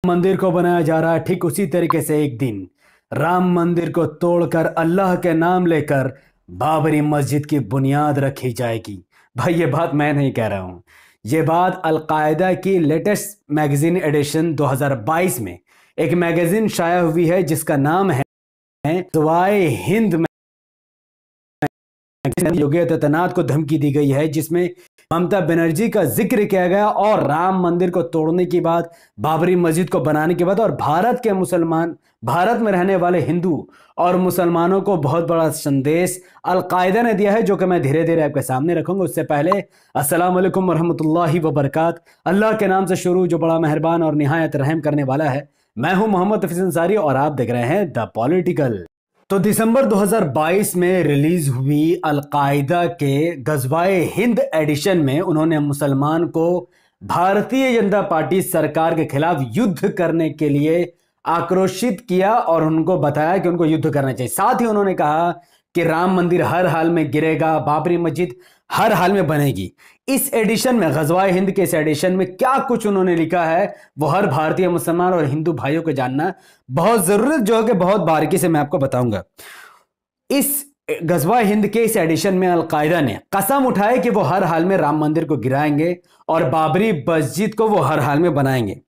मंदिर को बनाया जा रहा है, ठीक उसी तरीके से एक दिन राम मंदिर को तोड़कर अल्लाह के नाम लेकर बाबरी मस्जिद की बुनियाद रखी जाएगी। भाई ये बात मैं नहीं कह रहा हूं, ये बात अल-कायदा की लेटेस्ट मैगजीन एडिशन 2022 में एक मैगजीन शाया हुई है जिसका नाम है गज़वाए हिंद। योगी आदित्यनाथ को धमकी दी गई है जिसमें ममता बनर्जी का जिक्र किया गया और राम मंदिर को तोड़ने की बात, बाबरी मस्जिद को बनाने की बात, और भारत में रहने वाले हिंदू और मुसलमानों को बहुत बड़ा संदेश अल-कायदा ने दिया है, जो कि मैं धीरे धीरे आपके सामने रखूंगा। उससे पहले अस्सलाम वालेकुम रहमतुल्लाहि व बरकातहू। अल्लाह के नाम से शुरू, जो बड़ा मेहरबान और निहायत रहम करने वाला है। मैं हूं मोहम्मद हफीज अंसारी और आप देख रहे हैं द पॉलिटिकल। तो दिसंबर 2022 में रिलीज हुई अल-कायदा के गज़वाए हिंद एडिशन में उन्होंने मुसलमान को भारतीय जनता पार्टी सरकार के खिलाफ युद्ध करने के लिए आक्रोशित किया और उनको बताया कि उनको युद्ध करना चाहिए। साथ ही उन्होंने कहा कि राम मंदिर हर हाल में गिरेगा, बाबरी मस्जिद हर हाल में बनेगी। इस एडिशन में, गज़वाए हिंद के इस एडिशन में क्या कुछ उन्होंने लिखा है वो हर भारतीय मुसलमान और हिंदू भाइयों को जानना बहुत जरूरत, जो है कि बहुत बारीकी से मैं आपको बताऊंगा। इस गज़वाए हिंद के इस एडिशन में अल-कायदा ने कसम उठाई कि वो हर हाल में राम मंदिर को गिराएंगे और बाबरी मस्जिद को वो हर हाल में बनाएंगे।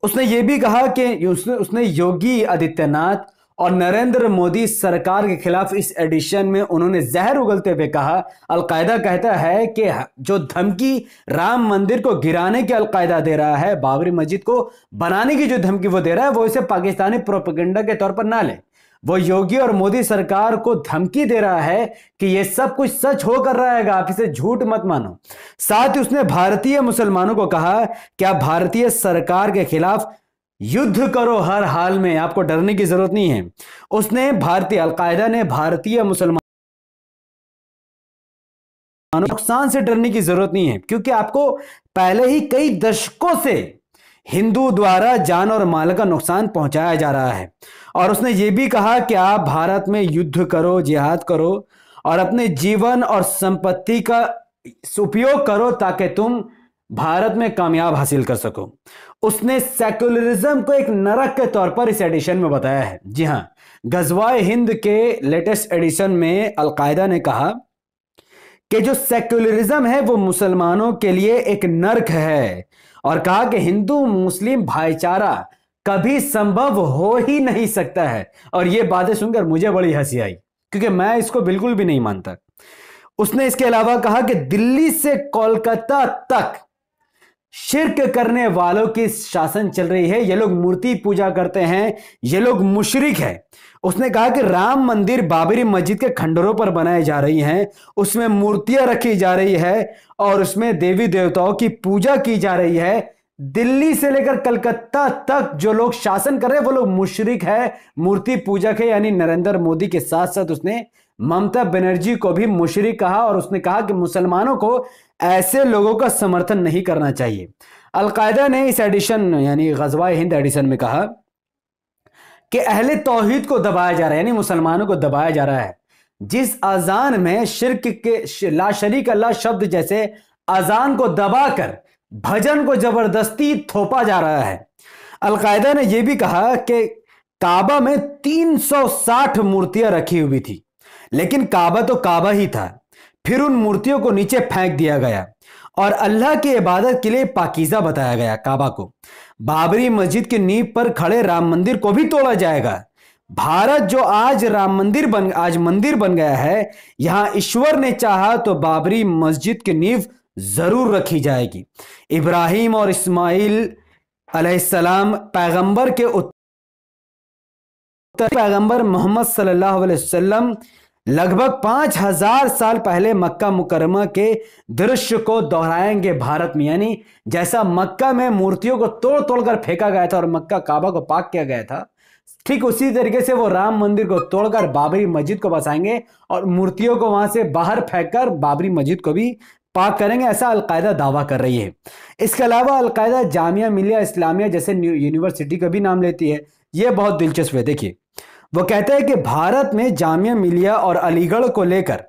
उसने ये भी कहा कि उसने योगी आदित्यनाथ और नरेंद्र मोदी सरकार के खिलाफ इस एडिशन में उन्होंने जहर उगलते हुए कहा, अल-कायदा कहता है कि जो धमकी राम मंदिर को गिराने की अल-कायदा दे रहा है, बाबरी मस्जिद को बनाने की जो धमकी वो दे रहा है, वो इसे पाकिस्तानी प्रोपेगेंडा के तौर पर ना ले। वो योगी और मोदी सरकार को धमकी दे रहा है कि ये सब कुछ सच होकर रहेगा, आप इसे झूठ मत मानो। साथ ही उसने भारतीय मुसलमानों को कहा कि आप भारतीय सरकार के खिलाफ युद्ध करो हर हाल में, आपको डरने की जरूरत नहीं है। उसने अल-कायदा ने भारतीय मुसलमानों नुकसान से डरने की जरूरत नहीं है, क्योंकि आपको पहले ही कई दशकों से हिंदू द्वारा जान और माल का नुकसान पहुंचाया जा रहा है। और उसने ये भी कहा कि आप भारत में युद्ध करो, जिहाद करो और अपने जीवन और संपत्ति का उपयोग करो ताकि तुम भारत में कामयाब हासिल कर सको। उसने सेक्युलरिज्म को एक नरक के तौर पर इस एडिशन में बताया है। जी हां, गज़वाए हिंद के लेटेस्ट एडिशन में अल-कायदा ने कहा कि जो सेक्युलरिज्म है वो मुसलमानों के लिए एक नरक है, और कहा कि हिंदू मुस्लिम भाईचारा कभी संभव हो ही नहीं सकता है। और ये बातें सुनकर मुझे बड़ी हंसी आई, क्योंकि मैं इसको बिल्कुल भी नहीं मानता। उसने इसके अलावा कहा कि दिल्ली से कोलकाता तक शिर्क करने वालों की शासन चल रही है, ये लोग मूर्ति पूजा करते हैं, ये लोग मुशरिक है। उसने कहा कि राम मंदिर बाबरी मस्जिद के खंडरों पर बनाए जा रही हैं, उसमें मूर्तियां रखी जा रही है और उसमें देवी देवताओं की पूजा की जा रही है। दिल्ली से लेकर कलकत्ता तक जो लोग शासन कर रहे हैं वो लोग मुशरिक है, मूर्ति पूजक है। यानी नरेंद्र मोदी के साथ साथ उसने ममता बनर्जी को भी मुशरिक कहा, और उसने कहा कि मुसलमानों को ऐसे लोगों का समर्थन नहीं करना चाहिए। अल-कायदा ने इस एडिशन यानी गज़वाए हिंद एडिशन में कहा कि अहले तौहीद को दबाया जा रहा है, यानी मुसलमानों को दबाया जा रहा है। जिस अजान में शिर्क के ला शरीक अल्लाह शब्द जैसे अजान को दबाकर भजन को जबरदस्ती थोपा जा रहा है। अल-कायदा ने यह भी कहा कि काबा में 360 मूर्तियां रखी हुई थी, लेकिन काबा तो काबा ही था, फिर उन मूर्तियों को नीचे फेंक दिया गया और अल्लाह की इबादत के लिए पाकीज़ा बताया गया काबा को। बाबरी मस्जिद की नींव पर खड़े राम मंदिर को भी तोड़ा जाएगा। भारत जो आज मंदिर बन गया है, यहां ईश्वर ने चाहा तो बाबरी मस्जिद की नींव जरूर रखी जाएगी। इब्राहिम और इस्माइल अलैहिस्सलाम पैगंबर के पैगंबर मोहम्मद सल्लल्लाहु अलैहि वसल्लम लगभग 5000 साल पहले मक्का मुकरमा के दृश्य को दोहराएंगे भारत में। यानी जैसा मक्का में मूर्तियों को तोड़ तोड़कर फेंका गया था और मक्का काबा को पाक किया गया था, ठीक उसी तरीके से वो राम मंदिर को तोड़कर बाबरी मस्जिद को बसाएंगे और मूर्तियों को वहां से बाहर फेंककर बाबरी मस्जिद को भी पाक करेंगे, ऐसा अल-कायदा दावा कर रही है। इसके अलावा अल-कायदा जामिया मिलिया इस्लामिया जैसे यूनिवर्सिटी का भी नाम लेती है। यह बहुत दिलचस्प है। देखिए, वो कहता है कि भारत में जामिया मिलिया और अलीगढ़ को लेकर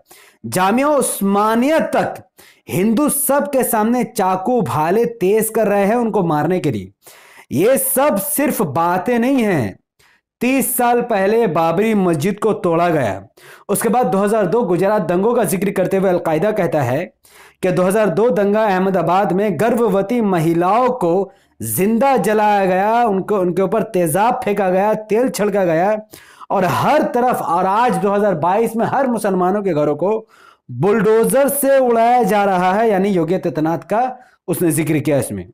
जामिया उस्मानिया तक हिंदू सबके सामने चाकू भाले तेज कर रहे हैं उनको मारने के लिए। ये सब सिर्फ बातें नहीं हैं। 30 साल पहले बाबरी मस्जिद को तोड़ा गया। उसके बाद 2002 गुजरात दंगों का जिक्र करते हुए अलकायदा कहता है कि 2002 दंगा अहमदाबाद में गर्भवती महिलाओं को जिंदा जलाया गया, उनके ऊपर तेजाब फेंका गया, तेल छिड़का गया और हर तरफ, और आज 2022 में हर मुसलमानों के घरों को बुलडोजर से उड़ाया जा रहा है। यानी योगी आदित्यनाथ का उसने जिक्र किया इसमें।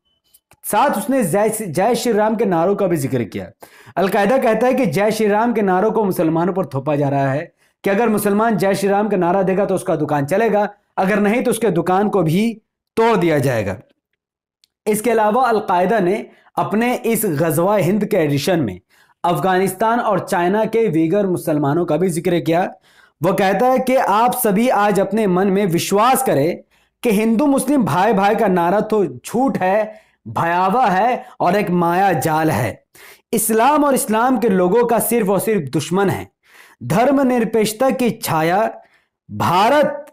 साथ उसने जय श्री राम के नारों का भी जिक्र किया। अलकायदा कहता है कि जय श्री राम के नारों को मुसलमानों पर थोपा जा रहा है कि अगर मुसलमान जय श्री राम का नारा देगा तो उसका दुकान चलेगा, अगर नहीं तो उसके दुकान को भी तोड़ दिया जाएगा। इसके अलावा अलकायदा ने अपने इस गजवा हिंद के एडिशन में अफगानिस्तान और चाइना के वीगर मुसलमानों का भी जिक्र किया। वो कहता है कि आप सभी आज अपने मन में विश्वास करें कि हिंदू मुस्लिम भाई भाई का नारा तो झूठ है, भयावह है और एक माया जाल है। इस्लाम और इस्लाम के लोगों का सिर्फ और सिर्फ दुश्मन है। धर्मनिरपेक्षता की छाया भारत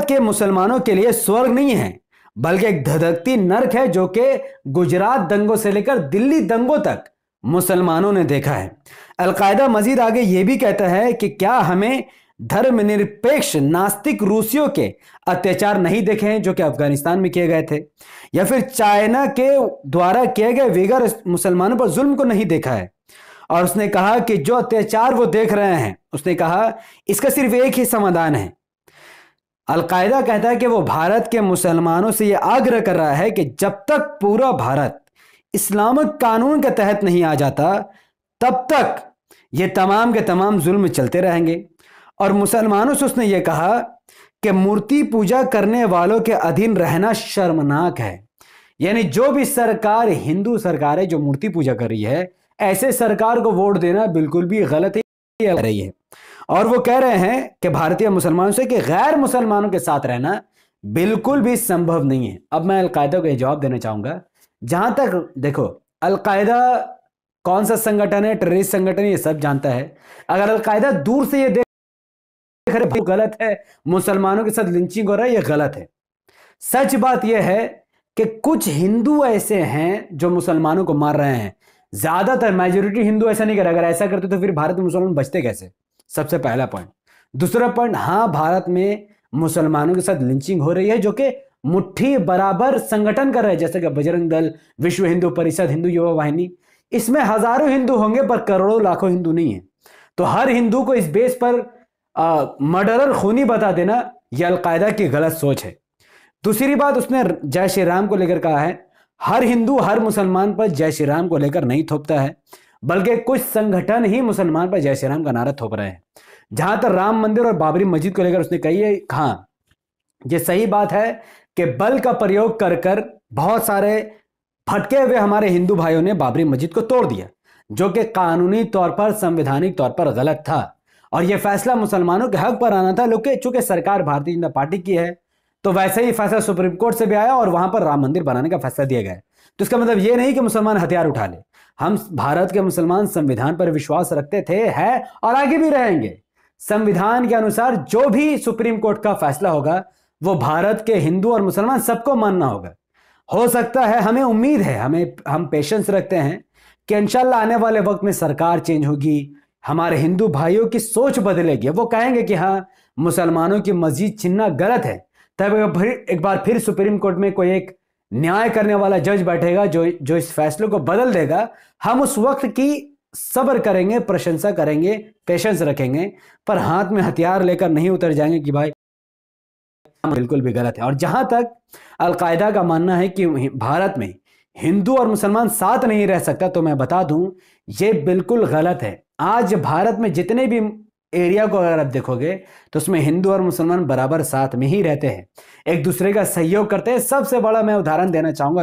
के मुसलमानों के लिए स्वर्ग नहीं है, बल्कि एक धधकती नर्क है, जो कि गुजरात दंगों से लेकर दिल्ली दंगों तक मुसलमानों ने देखा है। अलकायदा मजीद आगे यह भी कहता है कि क्या हमें धर्मनिरपेक्ष नास्तिक रूसियों के अत्याचार नहीं देखे हैं जो कि अफगानिस्तान में किए गए थे, या फिर चाइना के द्वारा किए गए वीगर मुसलमानों पर जुल्म को नहीं देखा है। और उसने कहा कि जो अत्याचार वो देख रहे हैं, उसने कहा इसका सिर्फ एक ही समाधान है। अलकायदा कहता है कि वो भारत के मुसलमानों से यह आग्रह कर रहा है कि जब तक पूरा भारत इस्लामिक कानून के तहत नहीं आ जाता, तब तक ये तमाम के तमाम जुल्म चलते रहेंगे। और मुसलमानों से उसने ये कहा कि मूर्ति पूजा करने वालों के अधीन रहना शर्मनाक है। यानी जो भी सरकार, हिंदू सरकार है जो मूर्ति पूजा कर रही है, ऐसे सरकार को वोट देना बिल्कुल भी गलत ही रही है। और वो कह रहे हैं कि भारतीय मुसलमानों से कि गैर मुसलमानों के साथ रहना बिल्कुल भी संभव नहीं है। अब मैं अलकायदा को यह जवाब देना चाहूंगा, जहां तक देखो अलकायदा कौन सा संगठन है, टेररिस्ट संगठन, ये सब जानता है। अगर अलकायदा दूर से ये देख रहे गलत है, मुसलमानों के साथ लिंचिंग हो रहा है, ये गलत है। सच बात यह है कि कुछ हिंदू ऐसे हैं जो मुसलमानों को मार रहे हैं। ज्यादातर मेजोरिटी हिंदू ऐसा नहीं कर रहा। अगर ऐसा करते तो फिर भारत में मुसलमान बचते कैसे? सबसे पहला पॉइंट। दूसरा पॉइंट, हां भारत में मुसलमानों के साथ लिंचिंग हो रही है, जो कि मुट्ठी बराबर संगठन कर रहे हैं, जैसे कि बजरंग दल, विश्व हिंदू परिषद, हिंदू युवा वाहिनी। इसमें हजारों हिंदू होंगे पर करोड़ों लाखों हिंदू नहीं है। तो हर हिंदू को इस बेस पर मर्डरर, खूनी बता देना, यह अलकायदा की गलत सोच है। दूसरी बात, उसने जय श्री राम को लेकर कहा है, हर हिंदू हर मुसलमान पर जय श्री राम को लेकर नहीं थोपता है, बल्कि कुछ संगठन ही मुसलमान पर जय श्री राम का नारा थोप रहे हैं। जहां तक राम मंदिर और बाबरी मस्जिद को लेकर उसने कही है, हाँ ये सही बात है कि बल का प्रयोग कर कर बहुत सारे भटके हुए हमारे हिंदू भाइयों ने बाबरी मस्जिद को तोड़ दिया, जो कि कानूनी तौर पर, संवैधानिक तौर पर गलत था। और यह फैसला मुसलमानों के हक पर आना था। लोग चूंकि सरकार भारतीय जनता पार्टी की है, तो वैसे ही फैसला सुप्रीम कोर्ट से भी आया और वहां पर राम मंदिर बनाने का फैसला दिया गया। तो इसका मतलब यह नहीं कि मुसलमान हथियार उठा ले। हम भारत के मुसलमान संविधान पर विश्वास रखते थे, है और आगे भी रहेंगे। संविधान के अनुसार जो भी सुप्रीम कोर्ट का फैसला होगा वो भारत के हिंदू और मुसलमान सबको मानना होगा। हो सकता है, हमें उम्मीद है, हम पेशेंस रखते हैं कि इंशाल्लाह आने वाले वक्त में सरकार चेंज होगी, हमारे हिंदू भाइयों की सोच बदलेगी, वो कहेंगे कि हाँ मुसलमानों की मस्जिद छीनना गलत है। तब एक बार फिर सुप्रीम कोर्ट में कोई एक न्याय करने वाला जज बैठेगा जो इस फैसले को बदल देगा। हम उस वक्त की सब्र करेंगे, प्रशंसा करेंगे, पेशेंस रखेंगे, पर हाथ में हथियार लेकर नहीं उतर जाएंगे कि भाई बिल्कुल भी गलत है। और जहां तक अलकायदा का मानना है कि भारत में हिंदू और मुसलमान साथ नहीं रह सकता, तो मैं बता दूं ये बिल्कुल गलत है। आज भारत में जितने भी एरिया को अगर आप देखोगे तो उसमें हिंदू और मुसलमान बराबर साथ में ही रहते हैं, एक दूसरे का सहयोग करते हैं। सबसे बड़ा मैं उदाहरण देना चाहूंगा,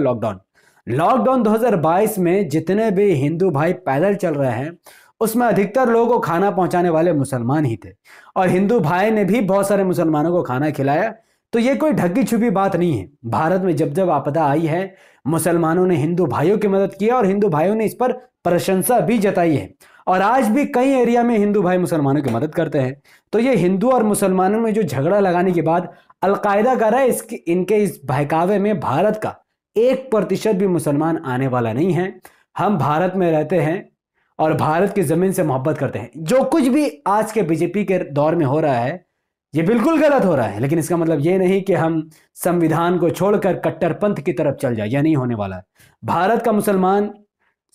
लॉकडाउन 2022 में जितने भी हिंदू भाई पैदल चल रहे हैं, उसमें अधिकतर लोगों को खाना पहुंचाने वाले मुसलमान ही थे, और हिंदू भाई ने भी बहुत सारे मुसलमानों को खाना खिलाया। तो ये कोई ढकी छुपी बात नहीं है। भारत में जब जब आपदा आई है, मुसलमानों ने हिंदू भाइयों की मदद की और हिंदू भाइयों ने इस पर प्रशंसा भी जताई है। और आज भी कई एरिया में हिंदू भाई मुसलमानों की मदद करते हैं। तो ये हिंदू और मुसलमानों में जो झगड़ा लगाने के बाद अलकायदा कर रहा है, इनके इस बहकावे में भारत का 1% भी मुसलमान आने वाला नहीं है। हम भारत में रहते हैं और भारत की जमीन से मोहब्बत करते हैं। जो कुछ भी आज के बीजेपी के दौर में हो रहा है ये बिल्कुल गलत हो रहा है, लेकिन इसका मतलब ये नहीं कि हम संविधान को छोड़कर कट्टरपंथ की तरफ चल जाए, यह नहीं होने वाला है। भारत का मुसलमान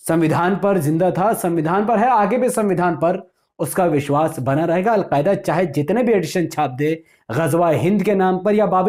संविधान पर जिंदा था, संविधान पर है, आगे भी संविधान पर उसका विश्वास बना रहेगा। अलकायदा चाहे जितने भी एडिशन छाप दे गजवा हिंद के नाम पर या बाबरी